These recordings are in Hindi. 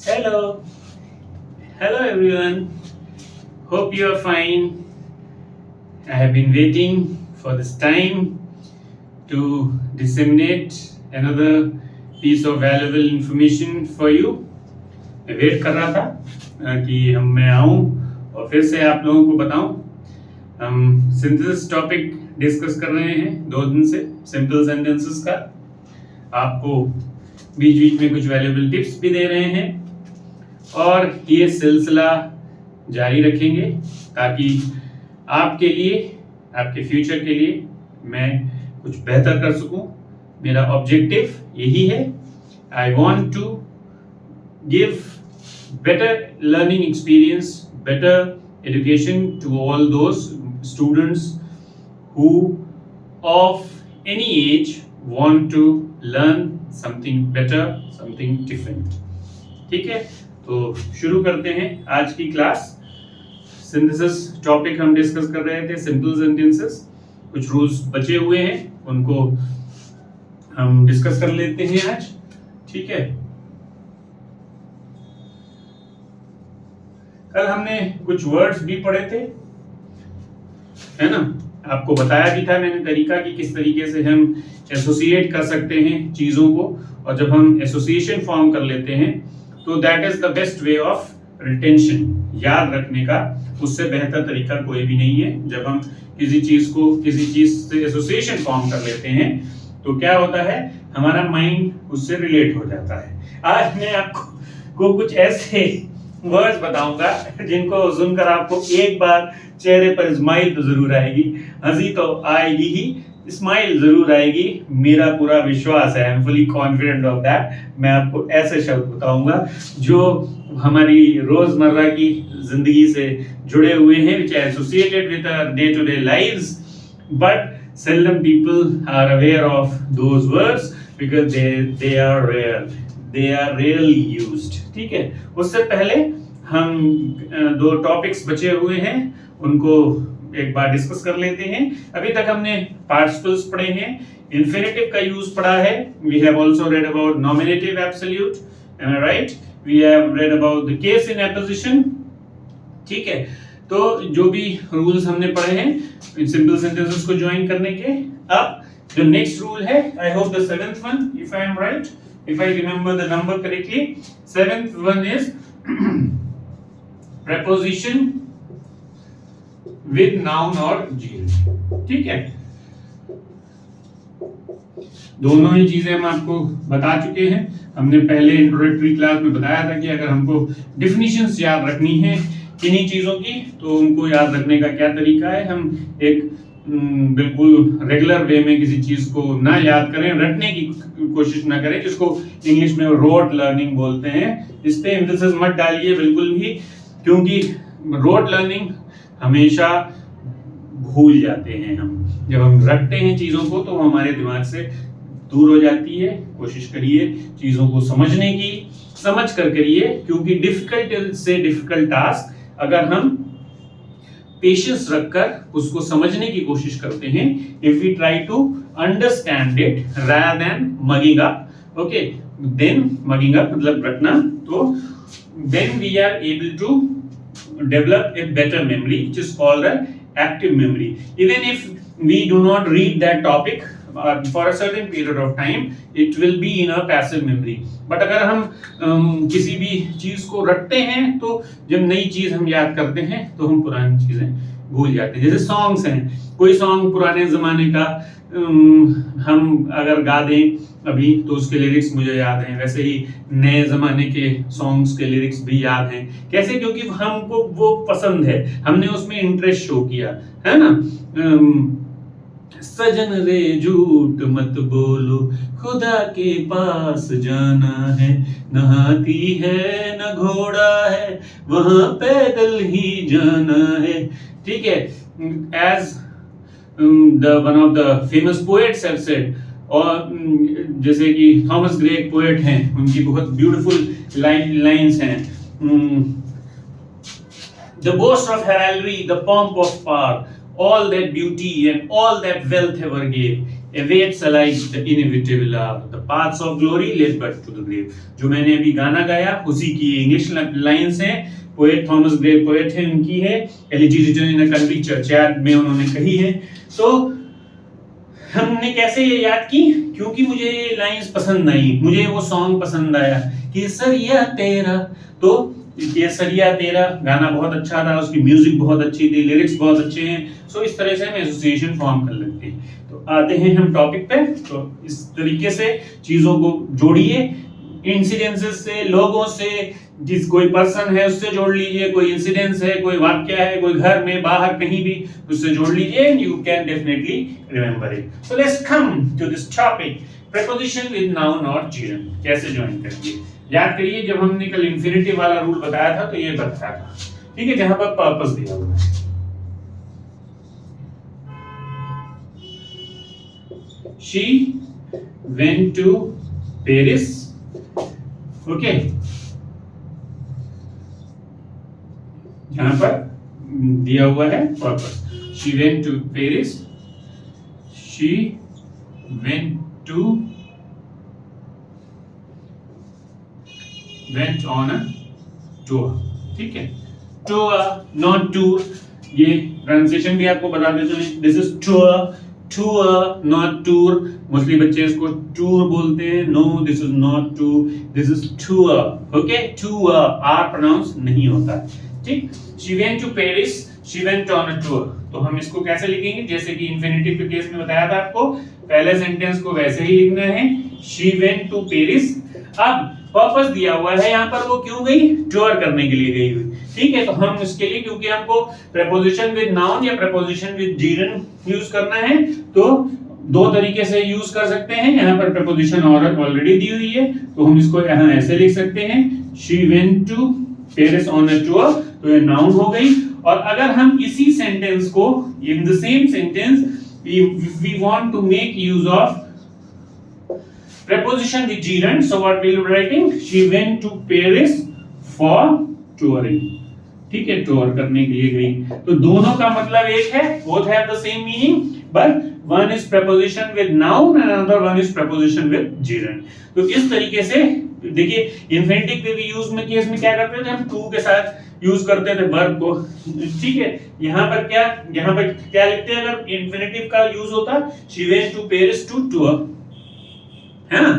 Hello, hello everyone. Hope you are fine. I have been waiting for this time to disseminate another piece of valuable information for you. मैं वेट कर रहा था कि मैं आऊँ और फिर से आप लोगों को बताऊं. हम सिंथेसिस टॉपिक डिस्कस कर रहे हैं 2 दिन से सिंपल सेंटेंसेस का. आपको बीच बीच में कुछ वैल्यूएबल टिप्स भी दे रहे हैं और ये सिलसिला जारी रखेंगे ताकि आपके लिए, आपके फ्यूचर के लिए मैं कुछ बेहतर कर सकूं. मेरा ऑब्जेक्टिव यही है. I want to give better learning experience, better education to all those students who of any age want to learn something better, something different. ठीक है, तो शुरू करते हैं आज की क्लास. सिंथेसिस टॉपिक हम डिस्कस कर रहे थे, सिंपल सेंटेंसेस. कुछ रूल्स बचे हुए हैं, उनको हम डिस्कस कर लेते हैं आज. ठीक है, कल हमने कुछ वर्ड्स भी पढ़े थे, है ना. आपको बताया भी था मैंने तरीका कि किस तरीके से हम एसोसिएट कर सकते हैं चीजों को, और जब हम एसोसिएशन फॉर्म कर लेते हैं तो that is the best way of retention. याद रखने का उससे बेहतर तरीका कोई भी नहीं है. जब हम किसी चीज से एसोसिएशन फॉर्म कर लेते हैं तो क्या होता है, हमारा माइंड उससे रिलेट हो जाता है. आज मैं आपको कुछ ऐसे वर्ड्स बताऊंगा जिनको सुनकर आपको एक बार चेहरे पर स्माइल तो जरूर आएगी. हंसी तो आएगी ही, स्माइल जरूर आएगी. मेरा पूरा विश्वास है, I am fully confident of that. मैं आपको ऐसे शब्द बताऊंगा जो हमारी रोजमर्रा की जिंदगी से जुड़े हुए हैं, which are associated with our day-to-day lives, but seldom people are aware of those words because they are rare. They are rarely used. ठीक है, उससे पहले हम 2 टॉपिक्स बचे हुए हैं, उनको एक बार डिस्कस कर लेते हैं. अभी तक हमने पार्टिसिपल्स पढ़े हैं, इंफिनिटिव का यूज पढ़ा है. We have also read about nominative absolute, am I right. We have read about the case in apposition. ठीक है, तो जो भी रूल्स हमने पढ़े हैं सिंपल सेंटेंसेस को ज्वाइन करने के. अब जो नेक्स्ट रूल है, I hope the 7th one, if I am right, if I remember the number correctly, 7th one is preposition with noun or GL. ठीक है, दोनों ही चीजें हम आपको बता चुके हैं. हमने पहले इंट्रोडक्टरी क्लास में बताया था कि अगर हमको डिफिनीशंस याद रखनी है किन्हीं चीजों की तो उनको याद रखने का क्या तरीका है. हम एक बिल्कुल रेगुलर वे में किसी चीज को ना याद करें, रटने की कोशिश ना करें, जिसको इंग्लिश में रोट लर्निंग बोलते हैं. इस पे एम्फेसिस मत डालिए बिल्कुल भी, क्योंकि रोट लर्निंग हमेशा भूल जाते हैं हम. जब हम रटते हैं चीजों को तो हमारे दिमाग से दूर हो जाती है. कोशिश करिए चीजों को समझने की, समझ कर करिए, क्योंकि डिफिकल्ट से डिफिकल्ट टास्क अगर हम पेशेंस रखकर उसको समझने की कोशिश करते हैं, if we try to understand it rather than mugging up, okay, then mugging up मतलब रटना, तो then we are able to develop a better memory which is called an active memory. Even if we do not read that topic for a certain period of time, it will be in a passive memory. But अगर हम किसी भी चीज को रटते हैं तो जब नई चीज हम याद करते हैं तो हम पुरानी चीजें भूल जाते हैं. जैसे सॉन्ग्स हैं, कोई सॉन्ग पुराने जमाने का हम अगर गा दें अभी तो उसके लिरिक्स मुझे याद हैं, वैसे ही नए जमाने के सॉन्ग्स के लिरिक्स भी याद हैं. कैसे? क्योंकि हमको वो पसंद है, हमने उसमें इंटरेस्ट शो किया है ना. सजन रे झूठ मत बोलो, खुदा के पास जाना है, न हाथी है न घोड़ा है, वहां पैदल ही जाना है. ठीक है, as the one of the famous poets have said, और जैसे कि थॉमस ग्रे एक पोएट हैं, उनकी बहुत ब्यूटीफुल लाइन्स हैं. The boast of heraldry, the pomp of power, all that beauty and all that wealth ever gave, awaits alike the inevitable hour, the paths of glory led but to the grave। जो मैंने अभी गाना गाया उसी की इंग्लिश लाइंस है, पोएट थॉमस ग्रे पोएट है, उनकी है, elegy written in a country churchyard में उन्होंने कही है। तो हमने कैसे ये याद की, क्योंकि मुझे ये लाइंस पसंद आई, मुझे वो सॉन्ग पसंद आया, केसरिया तेरा। तो केसरिया तेरा गाना बहुत अच्छा था, उसकी म्यूजिक बहुत अच्छी थी, लिरिक्स बहुत अच्छे हैं। सो इस तरह से हम एसोसिएशन फॉर्म कर लेते हैं। तो आते हैं हम टॉपिक पे। तो इस तरीके से चीजों को जोड़िए, इंसिडेंसेस से, लोगों से, जिस कोई पर्सन है उससे जोड़ लीजिए, कोई इंसिडेंस है, कोई वाक्य है, कोई घर में बाहर कहीं भी, उससे जोड़ लीजिए and you can definitely remember it. So let's come to this topic, preposition with noun और gerund कैसे ज्वाइन करेंगे। याद करिए जब हमने कल इंफिनिटिव वाला रूल बताया था तो ये बताया था, ठीक है, जहां पर पर्पस दिया हुआ है। She went to Paris, okay, यहाँ पर दिया हुआ है purpose. She went to Paris, she went on a tour, ठीक है, tour not tour, ये ट्रांसलेशन भी आपको बता देते हैं। This is tour not tour, mostly बच्चे इसको टूर बोलते हैं, no this is not tour, this is tour, okay, tour R pronounce नहीं होता है, ठीक। She went to Paris, she went on a tour, तो हम इसको कैसे लिखेंगे, जैसे कि इंफिनिटिव के केस में बताया था आपको, पहले सेंटेंस को वैसे ही लिखना है, she went to Paris। अब पर्पस दिया हुआ है यहाँ पर, वो क्यों गई, टूर करने के लिए गई हुई, ठीक है। तो हम इसके लिए, क्योंकि हमको प्रीपोजिशन विद नाउन या प्रीपोजिशन विद gerund यूज करना है, तो दो तरीके से यूज कर सकते हैं। यहाँ पर प्रीपोजिशन ऑलरेडी दी हुई है, तो हम इसको यहाँ ऐसे लिख सकते हैं, she went to Paris on a tour, तो ये नाउन हो गई। और अगर हम इसी सेंटेंस को, in the same sentence we want to make use of preposition with gerund, so what we'll be writing, she went to Paris for touring, ठीक है, टूर करने के लिए गई। तो दोनों का मतलब एक है, both have the same meaning, but one is preposition with noun and another one is preposition with gerund। तो इस तरीके से देखिए, इंफिनिटिव के भी यूज में केस में क्या करते थे हम, टू के साथ यूज करते थे वर्ब को, ठीक है। यहाँ पर क्या लिखते हैं, अगर इंफिनिटिव का यूज होता, she went to Paris to tour, है ना,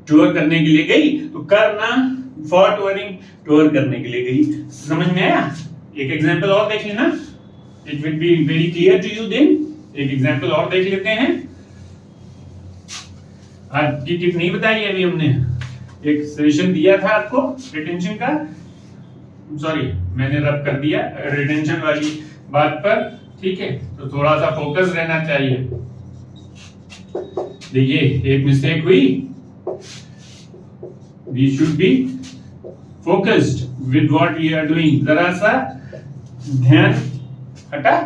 टूर करने के लिए गई, तो करना फॉर टूरिंग, टूर करने के लिए गई। समझ में आया? एक एग्जांपल और देख लेना, it will be very clear to you then. एक एग्जांपल और देख लेते हैं। आज की टिप नहीं बताई अभी हमने, एक सजेशन दिया था आपको रिटेंशन का, सॉरी मैंने रब कर दिया रिटेंशन वाली बात पर, ठीक है, तो थोड़ा सा फोकस रहना चाहिए। देखिए एक मिस्टेक हुई, we should be focused with what we are doing, जरा सा ध्यान हटा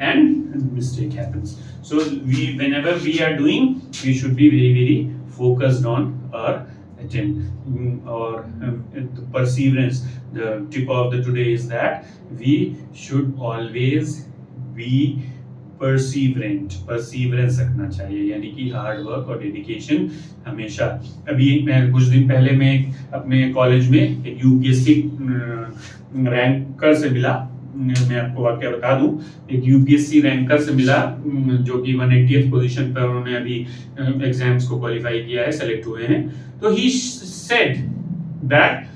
and mistake happens, so whenever we are doing, we should be very focused on our attempt or the perseverance। The tip of the today is that we should always be perseverance रखना चाहिए, यानी कि हार्ड वर्क और डेडिकेशन हमेशा। अभी मैं कुछ दिन पहले मैं अपने कॉलेज में एक यूपीएससी रैंकर से मिला, मैं आपको वाक्य बता दूं, एक यूपीएससी रैंकर से मिला जो कि 180th पोजीशन पर उन्होंने अभी एग्जाम्स को क्वालिफाई किया है, सेलेक्ट हुए हैं। तो ही सेड दैट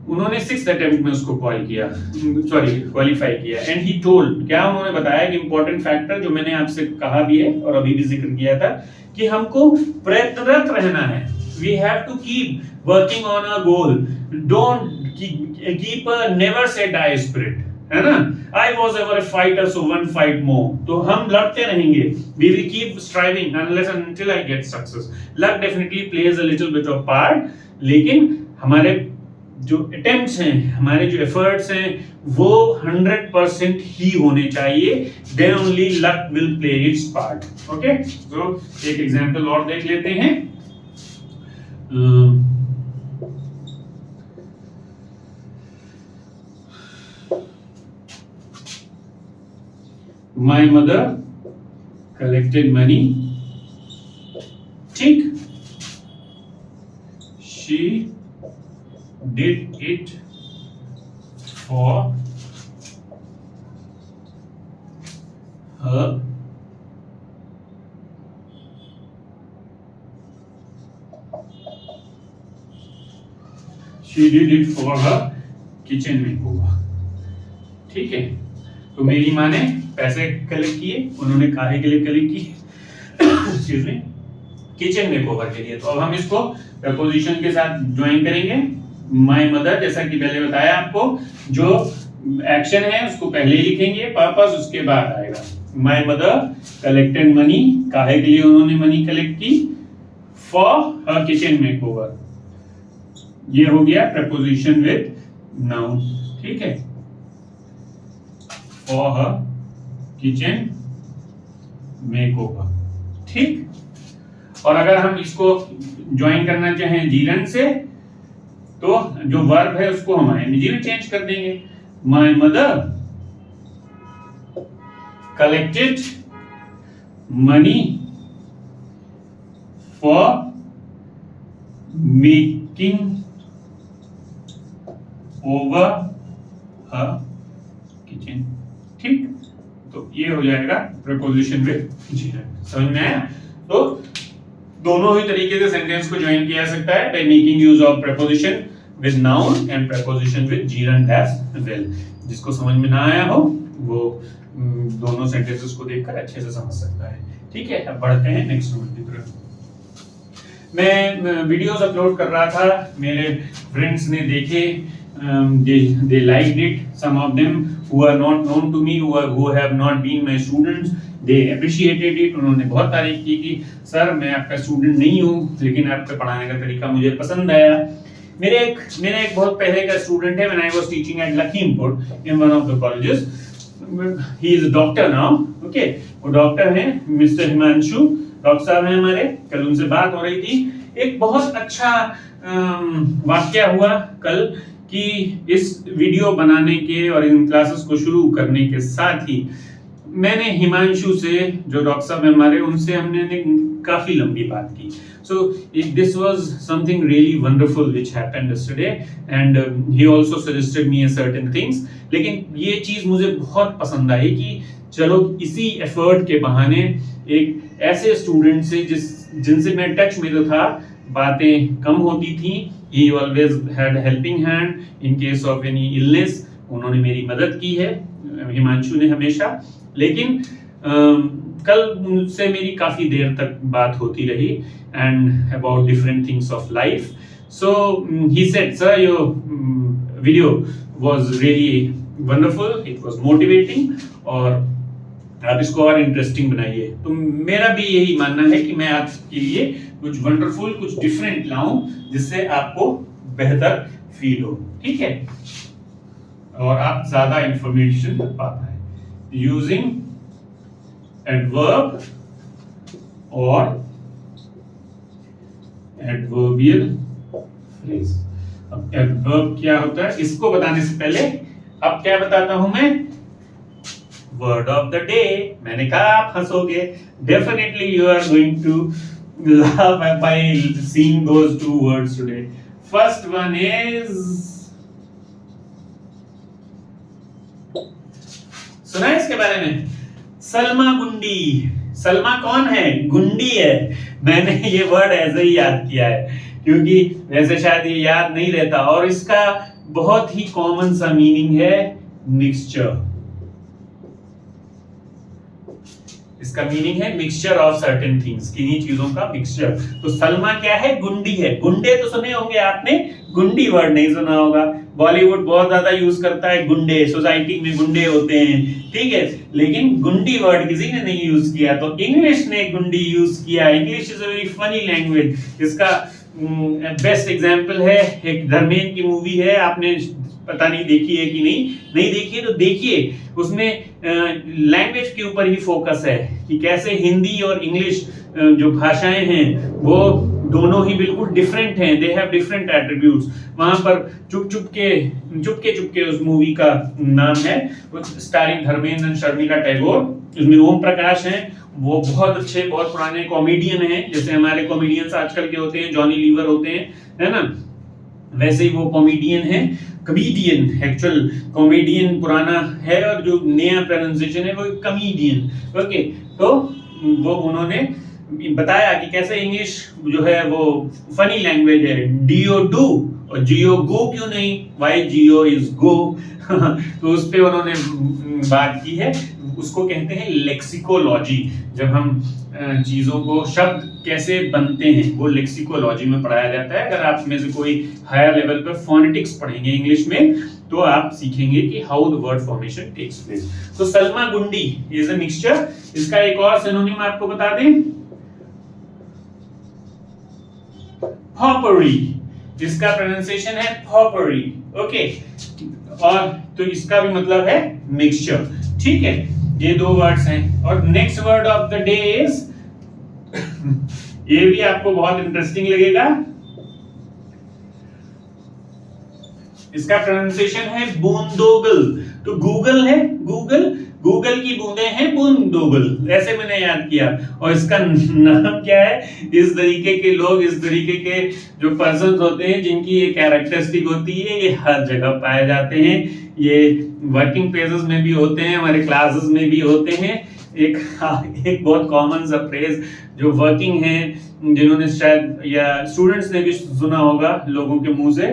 उन्होंने 6th अटेम्प्ट में उसको क्वालिफाई किया एंड ही टोल्ड, क्या उन्होंने बताया कि इंपॉर्टेंट फैक्टर जो मैंने आपसे कहा भी है और अभी भी जिक्र किया था, कि हमको प्रयत्नरत रहना है। We have to keep working on a goal, don't keep a never say die spirit, है ना। I was ever a fighter so one fight more, तो हम लड़ते रहेंगे, we will keep striving unless until I get success. Luck definitely plays a little bit of part, लेकिन हमारे जो अटेम्प्ट्स हैं, हमारे जो एफर्ट्स हैं, वो 100% ही होने चाहिए, then only luck will play its part. Okay, तो एक एग्जांपल और देख लेते हैं। My mother collected money ठीक, she did it for her she did it for her kitchen makeover। ठीक है, तो मेरी माँ ने पैसे कलेक्ट किए, उन्होंने काहे के लिए कलेक्ट किए? एक्सक्यूज मी, किचन मेकओवर के लिए। तो अब हम इसको प्रपोजिशन के साथ ज्वाइन करेंगे। माय मदर, जैसा कि पहले बताया आपको, जो एक्शन है उसको पहले ही लिखेंगे, पर्पस उसके बाद आएगा। माय मदर कलेक्टेड मनी, काहे के लिए उन्होंने मनी कलेक्ट की? For her kitchen makeover. ये हो गया प्रपोजिशन विद नाउन, ठीक है, फॉर हर किचन मेकओवर। ठीक, और अगर हम इसको ज्वाइन करना चाहें जीरन से, तो जो वर्ब है उसको हम आईएनजी में चेंज कर देंगे। My mother collected money for making over her kitchen. ठीक, तो ये हो जाएगा प्रपोजिशन विद जीरन। समझ में आया? तो दोनों ही तरीके से सेंटेंस को ज्वाइन किया जा सकता है, by making use of preposition with noun and preposition with gerund as well. जिसको समझ में ना आया हो वो दोनों सेंटेंसेस को देखकर अच्छे से समझ सकता है। ठीक है, अब बढ़ते हैं नेक्स्ट रूल की तरफ। मैं वीडियोस अपलोड कर रहा था, मेरे फ्रेंड्स ने देखे, they liked it. Some of them who are not known to me, who have not been my students, they appreciated it. उन्होंने बहुत तारीफ की कि सर मैं आपका स्टूडेंट नहीं हूँ, लेकिन आपका पढ़ाने का तरीका मुझे पसंद आया। मेरे एक बहुत पहले का स्टूडेंट है, when I was teaching at Lakhimpur in one of the colleges. He is a doctor now. Okay, वो डॉक्टर हैं, मिस्टर हिमांशु डॉक्टर साहब हैं हमारे। कल उनसे बात हो रही थी। एक बहुत अच्छा वाक्या हुआ कल कि इस वीडियो बनाने के और इन क्लासेस को शुरू करने के साथ ही मैंने हिमांशु से, जो डॉक्टर साहब हैं हमारे, उनसे हमने काफी लंबी बात की। So this was something really wonderful which happened yesterday, and he also suggested me certain things. लेकिन ये चीज मुझे बहुत पसंद आई कि चलो इसी एफर्ट के बहाने एक ऐसे स्टूडेंट से जिनसे मैं टच में तो था, बातें कम होती थी, he always had helping hand in case of any illness, उन्होंने मेरी मदद की है हिमांशु ने हमेशा। लेकिन कल उनसे मेरी काफी देर तक बात होती रही and about different things of life. So he said, sir, your video was really wonderful, it was motivating, और आप इसको और इंटरेस्टिंग बनाइए। तो मेरा भी यही मानना है कि मैं आपके लिए कुछ वंडरफुल, कुछ डिफरेंट लाऊं जिससे आपको बेहतर फील हो। ठीक है, और आप ज्यादा इंफॉर्मेशन पा पाए यूजिंग एडवर्ब और एडवर्बियल फ्रेज। अब एडवर्ब क्या होता है इसको बताने से पहले अब क्या बताता हूं मैं, वर्ड ऑफ द डे। मैंने कहा आप हंसोगे, definitely you are going to laugh by seeing those two words today. First one is, सुना है इसके बारे में? सलमा गुंडी। सलमा कौन है? गुंडी है। मैंने ये वर्ड ऐसे ही याद किया है क्योंकि वैसे शायद ये याद नहीं रहता, और इसका बहुत ही कॉमन सा मीनिंग है मिक्सचर। इसका मीनिंग है मिक्सचर ऑफ सर्टेन थिंग्स, किन्हीं चीजों का मिक्सचर। तो सलमा क्या है? गुंडी है। गुंडे तो सुने होंगे आपने, गुंडी वर्ड नहीं सुना होगा। बॉलीवुड बहुत ज्यादा यूज करता है गुंडे, सोसाइटी में गुंडे होते हैं, ठीक है, लेकिन गुंडी वर्ड किसी ने नहीं यूज किया, तो इंग्लिश ने गुंडी यूज किया। English is a very funny language. इसका बेस्ट एग्जांपल है, एक धर्मेंद्र की मूवी है, आपने पता नहीं देखी है कि नहीं देखी है तो देखिए। उसमें लैंग्वेज के ऊपर ही फोकस है कि कैसे हिंदी और इंग्लिश जो भाषाएं हैं वो दोनों ही बिल्कुल डिफरेंट हैं, दे हैव डिफरेंट एट्रीब्यूट्स। वहां पर चुपके उस मूवी का नाम है, स्टारिंग धर्मेंद्र एंड शर्मिला टैगोर। उसमें ओम प्रकाश हैं, वो बहुत अच्छे, बहुत पुराने कॉमेडियन हैं, जैसे हमारे कॉमेडियंस आजकल के होते हैं, जॉनी लीवर होते हैं, है ना, वैसे ही वो कॉमेडियन है, कमेडियन, एक्चुअल कॉमेडियन पुराना है और जो नया प्रोनाउंसिएशन है वो कमेडियन। ओके, तो वो उन्होंने बताया कि कैसे इंग्लिश जो है वो फनी लैंग्वेज है, डीओ डू और जियो गो क्यों नहीं, वाई जियो इज गो। तो उस पे उन्होंने बात की है, उसको कहते हैं लेक्सिकोलॉजी। जब हम चीजों को, शब्द कैसे बनते हैं वो लेक्सिकोलॉजी में पढ़ाया जाता है। अगर आप में से कोई हायर लेवल पर फोनेटिक्स पढ़ेंगे इंग्लिश में तो आप सीखेंगे कि how the word formation takes place. तो सलमा गुंडी इज अ मिक्सचर। इसका एक और सिनोनिम आपको बता दें, potpourri, इसका प्रोनाउंसिएशन है potpourri। ओके, और तो इसका भी मतलब है मिक्सचर। ठीक है, ये दो वर्ड्स हैं। और next word of the day is, ये भी आपको बहुत इंटरेस्टिंग लगेगा, इसका प्रोनाउंसिएशन है बूंदोगल। तो गूगल है, गूगल की बूंदे हैं बूंदोगल, ऐसे मैंने याद किया। और इसका नाम क्या है, इस तरीके के लोग, इस तरीके के जो पर्सन्स होते हैं जिनकी ये कैरेक्टरिस्टिक होती है, ये हर जगह पाए जाते हैं। ये वर्किंग प्लेसेस में भी होते हैं, हमारे क्लासेस में भी होते हैं। एक बहुत कॉमन सा फ्रेज जो वर्किंग है, जिन्होंने शायद या स्टूडेंट्स ने भी सुना होगा लोगों के मुंह से,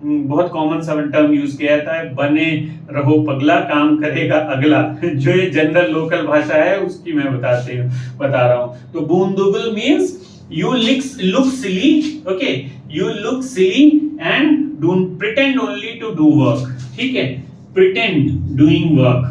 बहुत कॉमन सा टर्म यूज किया जाता है, बने रहो पगला काम करेगा अगला। जो ये जनरल लोकल भाषा है उसकी मैं बता रहा हूँ। तो बूंदोगल means you look silly, okay, you look silly and don't pretend only to do work। ठीक है, pretend doing work,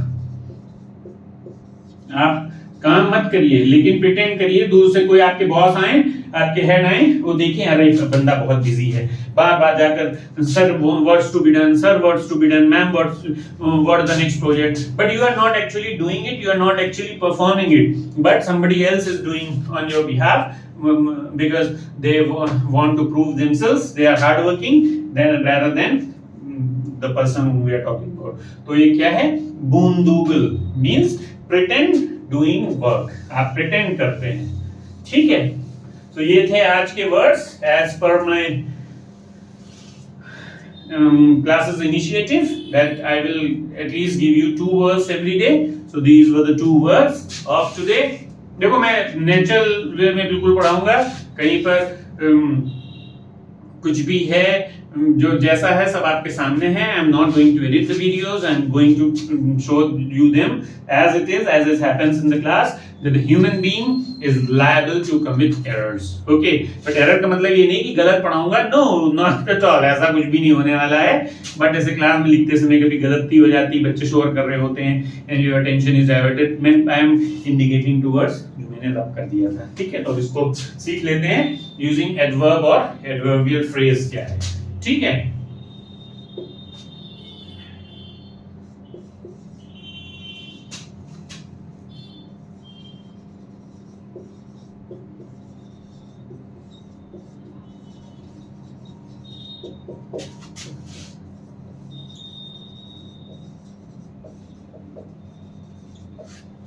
आप काम मत करिए लेकिन प्रिटेंड करिए। दूर से कोई आपके बॉस आए, आपके हेड आए, वो देखें अरे बंदा बहुत बिजी है, बार बार जाकर sir what's to be done, sir what's to be done, ma'am what the next project, but you are not actually doing it, you are not actually performing it, but somebody else is doing on your behalf because they want to prove themselves, they are hard working then rather than the person whom we are talking about। तो ये क्या है, बूंदोगल means pretend doing work, आप pretend करते हैं। ठीक है, तो ये थे आज के words as per my classes initiative that I will at least give you 2 words every day। So these were the 2 words of today। देखो मैं नेचुरल वे में बिल्कुल पढ़ाऊंगा, कहीं पर कुछ भी है जो जैसा है सब आपके सामने है। I am not going to edit the videos, I am going to show you them as it happens in the class, that the human being is liable to commit errors। okay, but error का मतलब ये नहीं कि गलत पढ़ाऊंगा, no, not at all, ऐसा कुछ भी नहीं होने वाला है। बट ऐसे क्लास में लिखते समय कभी गलती हो जाती है, बच्चे शोर कर रहे होते हैं and your attention is diverted, I am indicating towards जो मैंने रब कर दिया था। ठीक है, तो इसको सीख लेते हैं using adverb और adverbial phrase क्या है। ठीक है,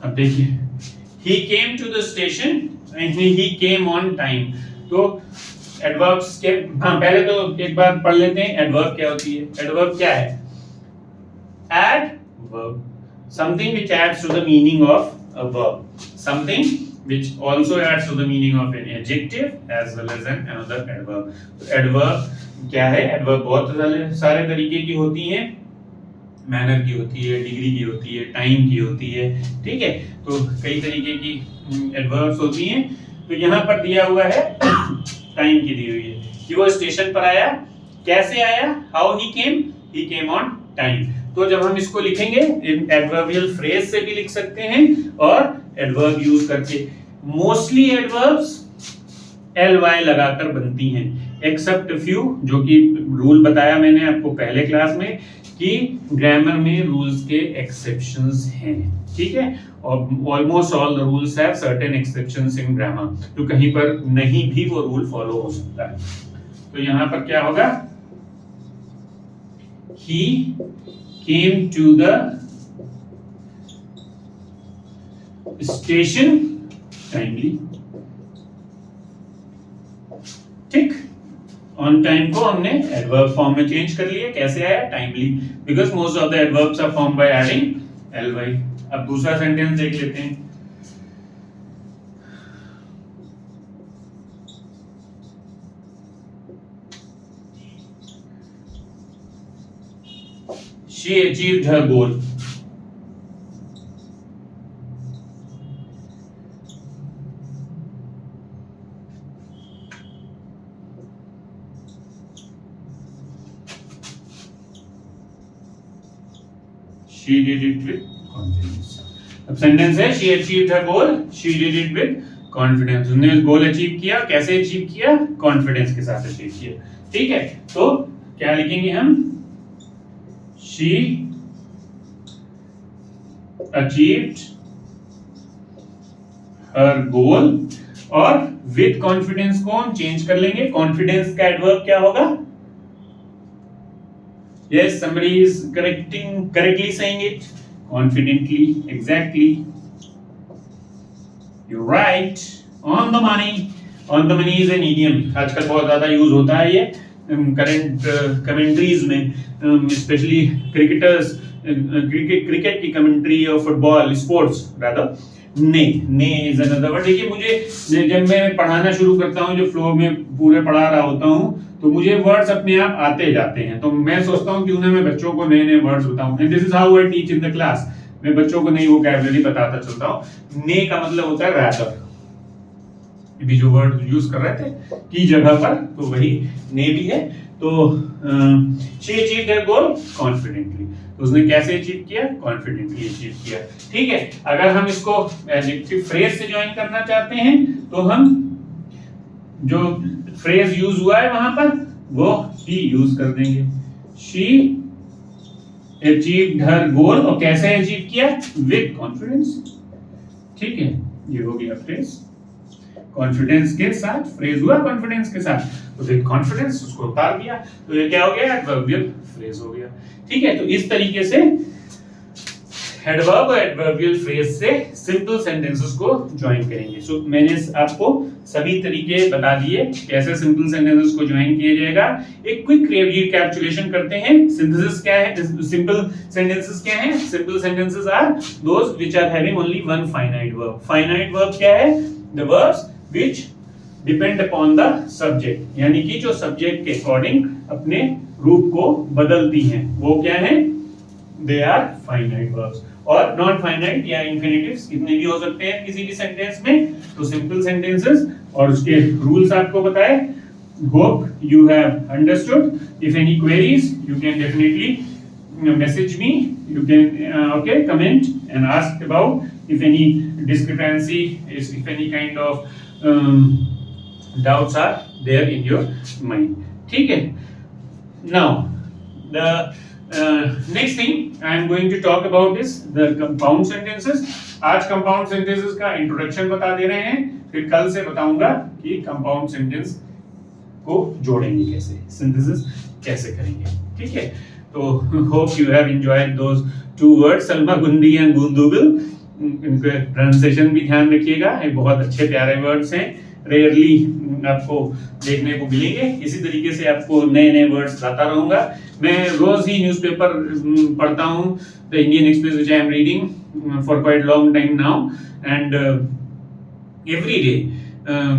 अब देखिए, he came to the station and he came on time। तो एडवर्ब्स के, हाँ पहले तो एक बार पढ़ लेते हैं एडवर्ब क्या होती है। एडवर्ब क्या है, adverb, something which adds to the meaning of a verb, something which also adds to the meaning of an adjective as well as another adverb। तो एडवर्ब क्या है, एडवर्ब बहुत सारे तरीके की होती हैं, मैनर की होती है, डिग्री की होती है, टाइम की होती है। ठीक है, तो कई तरीके की एडवर्ब्स होती हैं। तो यहाँ पर दिया हुआ है टाइम की दी हुई है कि वो स्टेशन पर आया, कैसे आया, how he came on time. तो जब हम इसको लिखेंगे एडवर्बियल फ्रेज से भी लिख सकते हैं और एडवर्ब यूज करके। मोस्टली एडवर्ब्स ly लगाकर बनती हैं, एक्सेप्ट फ्यू, जो कि रूल बताया मैंने आपको पहले क्लास में कि ग्रामर में रूल्स के एक्सेप्शंस हैं, ठीक है, और almost all the rules have certain exceptions in grammar, तो कहीं पर नहीं भी वो रूल फॉलो हो सकता है। तो यहां पर क्या होगा, he came to the station timely, ठीक, ऑन टाइम को हमने एडवर्ब फॉर्म में चेंज कर लिया, कैसे आया, timely, because most of the adverbs are formed by adding L Y. अब दूसरा सेंटेंस देख लेते हैं। She achieved her goal. She did it with confidence. अब सेंटेंस है she achieved her goal, she did it with confidence. उसने गोल अचीव किया, कैसे अचीव किया, कॉन्फिडेंस के साथ अचीव किया, ठीक है। तो क्या लिखेंगे हम, she achieved her goal, और with confidence को हम चेंज कर लेंगे, कॉन्फिडेंस का एडवर्ब क्या होगा, yes, somebody is correctly saying it, confidently, exactly, you're right, on the money. On the money is an idiom, आजकल बहुत ज्यादा यूज होता है ये करंट कमेंट्रीज में, स्पेशली क्रिकेटर्स, क्रिकेट की कमेंट्री और फुटबॉल स्पोर्ट्स रादर, ने इज अनदर वर्ड। देखिए मुझे जब मैं पढ़ाना शुरू करता हूँ, जो फ्लो में पूरे पढ़ा रहा होता हूँ, तो मुझे वर्ड्स अपने आप आते जाते हैं, तो मैं सोचता हूँ क्यों ना मैं बच्चों को नए नए वर्ड्स बताऊं, and this is how I teach in the class. मैं बच्चों को नई वोकैबुलरी बताता चलता हूँ। ने का मतलब होता है रादर, अभी जो वर्ड यूज कर रहे थे की जगह पर, तो वही ने भी है। तो she achieved her goal confidently, तो उसने कैसे अचीव किया, कॉन्फिडेंटली अचीव किया, ठीक है। अगर हम इसको एडजेक्टिव फ्रेज से ज्वाइन करना चाहते हैं, तो हम जो फ्रेज यूज हुआ है वहां पर वो ही यूज कर देंगे, she achieved her goal, और कैसे अचीव किया, with confidence, ठीक है। ये हो गया फ्रेज, कॉन्फिडेंस के साथ, फ्रेज हुआ कॉन्फिडेंस के साथ, तो विद कॉन्फिडेंस उसको उतार दिया, तो ये क्या हो गया, एडवर्बियल फ्रेज हो गया, ठीक है। तो इस तरीके से एडवर्ब और एडवर्बियल फ्रेज से सिंपल सेंटेंसेस को ज्वाइन करेंगे। सो मैंने आपको सभी तरीके बता दिए कैसे सिंपल सेंटेंसेस को ज्वाइन किया जाएगा। एक क्विक रिकैपिचुलेशन करते हैं। सिंथेसिस क्या है, सिंपल सेंटेंसेस क्या है, simple sentences are those which are having only one finite verb. Finite verb क्या है, the verbs which depend upon the subject, यानी कि जो सब्जेक्ट के अकॉर्डिंग अपने रूप को बदलती हैं, वो क्या है, they are finite verbs। और नॉन फाइनाइट या इंफिनिटिव्स कितने भी हो सकते हैं किसी भी सेंटेंस में। तो सिंपल सेंटेंसेस और उसके रूल्स आपको बताए। Hope you have understood. If any queries you can definitely message me, you can comment and ask about if any discrepancy is, if any kind of doubts are there in your mind, ठीक है। Now the next thing I am going to talk about is the compound sentences। आज compound sentences का introduction बता दे रहे हैं, फिर कल से बताऊंगा कि compound sentence को जोड़ेंगे कैसे, synthesis कैसे करेंगे, ठीक है। तो hope you have enjoyed those two words, Salma गुंडी and गुंदुगल। इनके प्रोनाउंसिएशन भी ध्यान रखिएगा, ये बहुत अच्छे प्यारे वर्ड्स हैं, रेयरली आपको देखने को मिलेंगे। इसी तरीके से आपको नए नए वर्ड्स लाता रहूंगा। मैं रोज ही न्यूज़पेपर पढ़ता हूँ, the Indian express which I am reading for quite long time now, and every day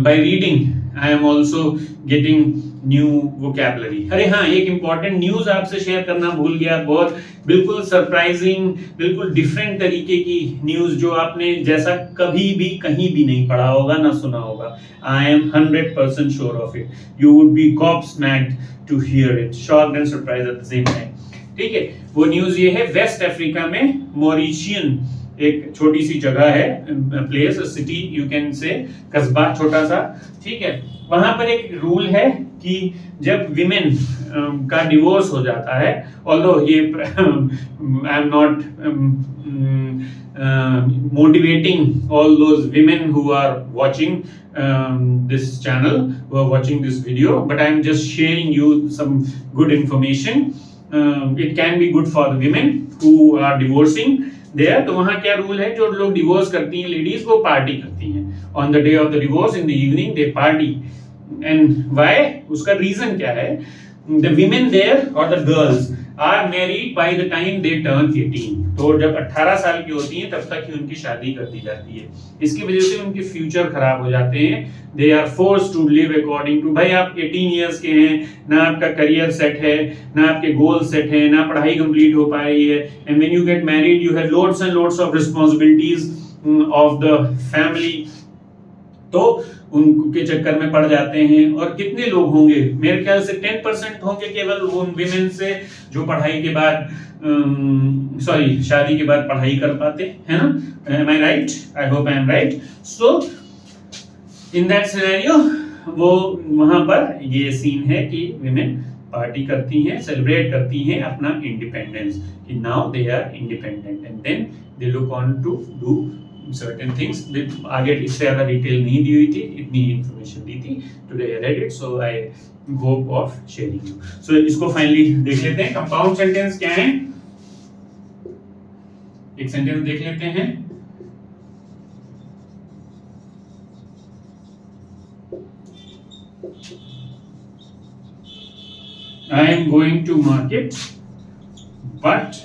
by reading I am also getting new vocabulary. अरे हाँ, एक इंपॉर्टेंट न्यूज आपसे शेयर करना भूल गया, बहुत बिल्कुल सरप्राइजिंग, बिल्कुल डिफरेंट तरीके की न्यूज जो आपने जैसा कभी भी कहीं भी नहीं पढ़ा होगा ना सुना होगा। I am 100% sure of it, you would be gobsmacked to hear it, shocked and surprised at the same time, ठीक है। वो न्यूज ये है, वेस्ट अफ्रीका में मॉरिशियन एक छोटी सी जगह है, place, city you can say, कस्बा छोटा सा, ठीक है, वहां पर एक रूल है कि जब विमेन का डिवोर्स हो जाता है, ऑल्दो ये आई am not motivating all those women who are watching this channel, who are watching this video, but I am just sharing you some good information. It can be good for the women who are divorcing there. तो वहाँ क्या रूल है, जो लोग डिवोर्स करती हैं लेडीज, वो पार्टी करती हैं on the day of the divorce, in the evening they party. And why, उसका रीजन क्या है? The women there or the girls are married by the time they turn 18. तो जब 18 साल की होती हैं तब तक ही उनकी शादी कर दी जाती है. इसकी वजह से उनके फ्यूचर खराब हो जाते हैं. They are forced to live according to, भाई आप 18 years के हैं, ना आपका करियर सेट है, ना आपके गोल सेट है, ना पढ़ाई कंप्लीट हो पा रही है. And when you get married, you have loads and loads of responsibilities of the family. तो उनके चक्कर में पड़ जाते हैं. और कितने लोग होंगे, मेरे ख्याल से 10% होंगे केवल उन विमेन से जो पढ़ाई के बाद शादी के बाद पढ़ाई कर पाते हैं ना. Am I right? I hope I am right. So in that scenario वो वहां पर ये सीन है कि विमेन पार्टी करती हैं, सेलिब्रेट करती हैं अपना इंडिपेंडेंस, कि now they are independent and then they look on to do certain things. आगे इससे ज़्यादा डिटेल नहीं दी हुई थी, इतनी इंफॉर्मेशन दी थी. Today I read it, so I hope of sharing you. So इसको फाइनली देख लेते हैं. कंपाउंड सेंटेंस क्या है? एक सेंटेंस देख लेते हैं. I am going to market, but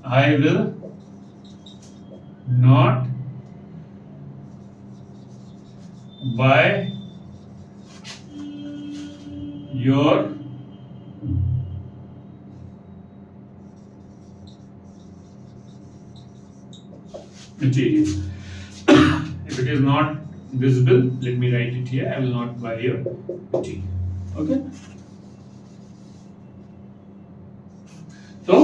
I will not buy your material. If it is not visible, let me write it here. I will not buy your material. Okay. So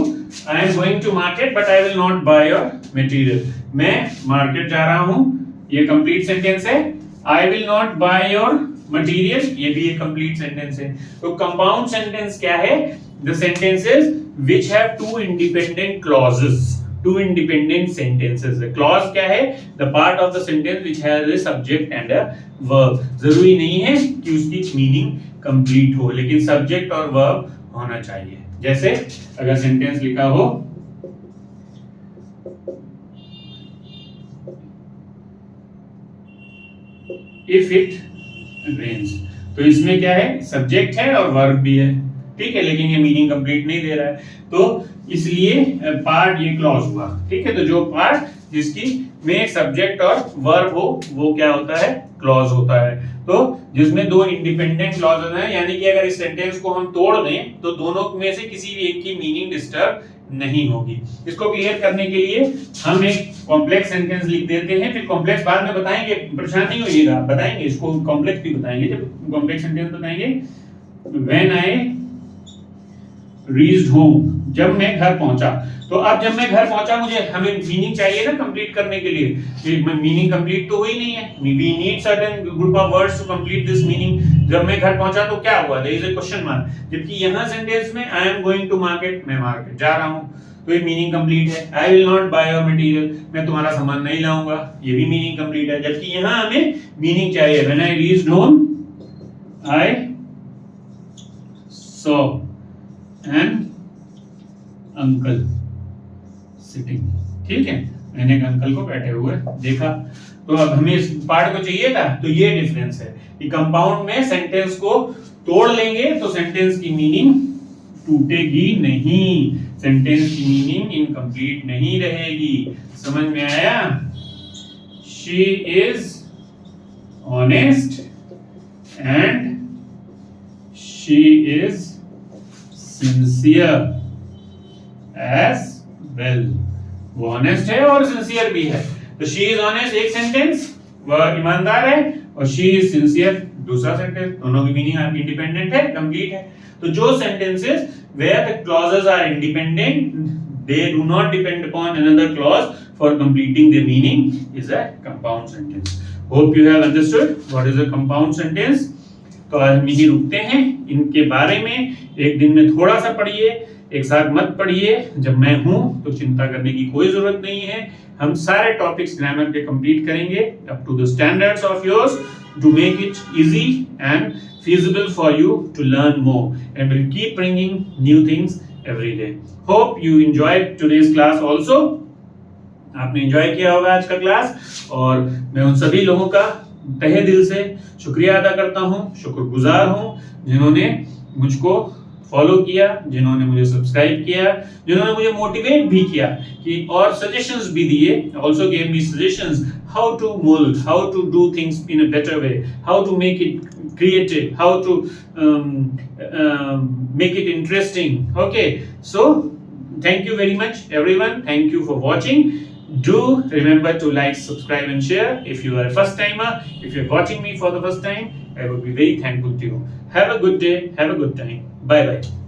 I am going to market, but I will not buy your material. मैं मार्केट जा रहा हूं, ये कंप्लीट सेंटेंस है. I will not buy your material, ये भी एक कंप्लीट सेंटेंस है. तो कंपाउंड सेंटेंस क्या है? The sentences which have two independent clauses, two independent sentences. The clause क्या है? The part of the sentence which has a subject and a verb. जरूरी नहीं है कि उसकी मीनिंग कंप्लीट हो, लेकिन सब्जेक्ट और वर्ब होना चाहिए. जैसे अगर सेंटेंस लिखा हो इफ इट रेन्स, तो इसमें क्या है? सब्जेक्ट है और वर्ब भी है, ठीक है, लेकिन ये मीनिंग कंप्लीट नहीं दे रहा है. तो इसलिए पार्ट ये क्लॉज हुआ, ठीक है. तो जो पार्ट जिसकी में सब्जेक्ट और वर्ब हो वो क्या होता है? क्लॉज होता है. तो जिसमें दो इंडिपेंडेंट क्लॉजेस हैं, यानी कि अगर इस सेंटेंस को हम तोड़ दें तो दोनों में से किसी भी एक की मीनिंग डिस्टर्ब नहीं होगी. इसको क्लियर करने के लिए हम एक कॉम्प्लेक्स सेंटेंस लिख देते हैं, फिर कॉम्प्लेक्स बाद में बताएंगे, परेशान नहीं होइएगा, बताएंगे इसको कॉम्प्लेक्स भी बताएंगे. जब कॉम्प्लेक्स सेंटेंस बताएंगे, व्हेन आई रीच्ड होम, जब मैं घर पहुंचा. तो अब जब मैं घर पहुंचा, मुझे हमें मीनिंग चाहिए ना कंप्लीट करने के लिए. मीनिंग कंप्लीट तो हुई नहीं है. We need certain group of words to complete this meaning. जब मैं घर पहुंचा तो क्या हुआ? There is a question mark. जबकि यहां सेंटेंस में I am going to market, मैं मार्केट जा रहा हूं, तो ये मीनिंग कंप्लीट है. I will not buy your material, मैं तुम्हारा सामान नहीं लाऊंगा, ये भी मीनिंग कंप्लीट है. जबकि यहां हमें मीनिंग चाहिए. When I reached home I saw an uncle sitting, ठीक है, मैंने एक अंकल को बैठे हुए देखा. तो अब हमें इस पार्ट को चाहिए था. तो ये डिफरेंस है कि कंपाउंड में सेंटेंस को तोड़ लेंगे तो सेंटेंस की मीनिंग टूटेगी नहीं, सेंटेंस की मीनिंग इनकम्प्लीट नहीं रहेगी. समझ में आया? She is honest and she is sincere as well. वो ऑनेस्ट है और सिंसियर भी है. तो शी इज ऑनेस्ट एक सेंटेंस, वह ईमानदार है, और शी इज सिंसियर दूसरा सेंटेंस. दोनों की मीनिंग आपकी इंडिपेंडेंट है, कंप्लीट है. तो जो sentences where the clauses are independent, they do not depend upon another clause for completing the meaning, is a compound sentence. Hope you have understood what is a compound sentence. तो आज हम यही रुकते हैं। इनके बारे में एक दिन में थोड़ा सा पढ़िए, एक साथ मत पढ़िए। जब मैं हूं तो चिंता करने की कोई जरूरत नहीं है। हम सारे टॉपिक्स ग्रामर के कंप्लीट करेंगे up to the standards of yours to make it easy and feasible for you to learn more, and we'll keep bringing new things every day. Hope you enjoyed today's class also. आपने एंजॉय किया होगा आज का क्लास, और मैं उन सभी लोगों का तहे दिल से शुक्रिया अदा करता हूँ, शुक्रगुजार हूँ जिन्होंने मुझको फॉलो किया, जिन्होंने मुझे सब्सक्राइब किया, जिन्होंने मुझे मोटिवेट भी किया कि और सजेशंस भी दिए, also gave me suggestions how to mold, how to do things in a better way, how to make it creative, how to make it interesting. Okay, so thank you very much everyone. Thank you for watching. Do remember to like, subscribe and share. If you are a first timer, if you're watching me for the first time, I would be very thankful to you. Have a good day, have a good time. Bye bye.